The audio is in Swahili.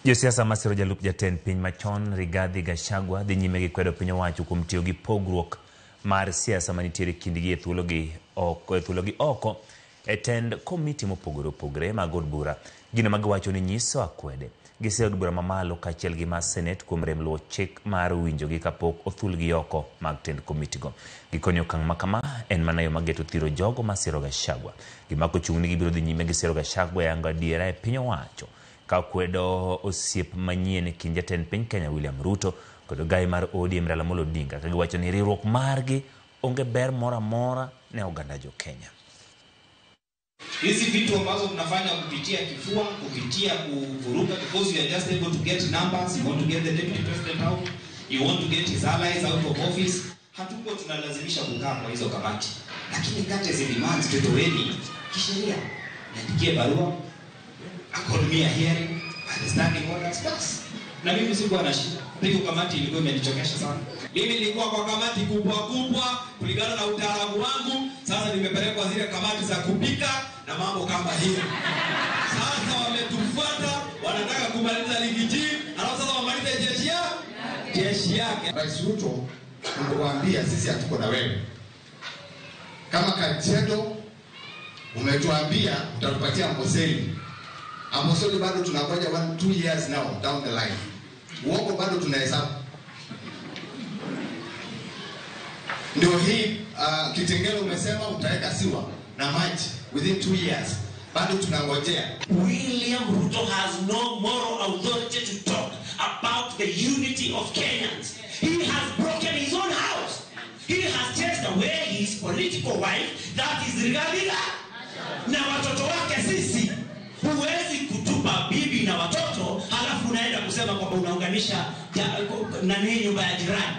Josiasa masiro jalup jatend piny machon Rigathi Gachagua dhi nyime gi kwedo piny owacho kuom tiyo gi pogruok mar siasa manitiere kindgi e thuolo gi oko e tend komiti mopogore opogore mag od bura. Gino ma giwacho ni nyiso akwede gise od bura mamalo kaachiel gi mar Senate kuom rem luwo chik mar winjogi kapok othulgi oko mag tend komiti go. Gikoni okang' makama en mana yo mageto thiro jogo masiro Gachagua. Gima kochung' ni gibiro dhi nyime gi siro Gachagua yango adiera e piny owacho ka kwedo osiep manyien e kind jatend piny Kenya William Ruto kod gai mar ODM Raila Amolo Odinga ka giwacho ni riwruok margi onge ber mora mora ne oganda jo Kenya. Hizi vitu ambazo tunafanya kupitia kifua, kupitia kuvuruga, because you are just able to get numbers, you want to get the deputy president out, you want to get his allies out of office. Hatuko tunalazimisha kukaa kwa hizo kamati. Lakini kati hizi demands tutoweni kisheria. Niandikie barua, accord me a hearing, understanding what that's passed. Na mimi sikuwa na shida. Hiyo kamati ilikuwa imenichokesha sana. Mimi nilikuwa kwa kamati kubwa kulingana na utaalamu wangu. Sasa nimepelekwa zile kamati za kupika na mambo kama hiyo. Sasa wametufuata, wanataka kumaliza ligi G, alafu sasa wamalize jeshi yake. Rais Ruto anakuambia sisi hatuko na wewe. Kama Kajiado umetuambia utatupatia Amboseli. Amboseli bado tunangoja 2 years now down the line. Uongo bado tunahesabu. Ndio hii Kitengela umesema utaweka siwa na maji within 2 years. Bado tunangojea. William Ruto has no moral authority to talk about the unity of Kenyans. He has broken his own house. He has chased away his political wife, that is Rigathi. Na watoto wake sisi. Huwezi kutupa bibi na watoto halafu unaenda kusema kwamba unaunganisha na nyumba ya jirani.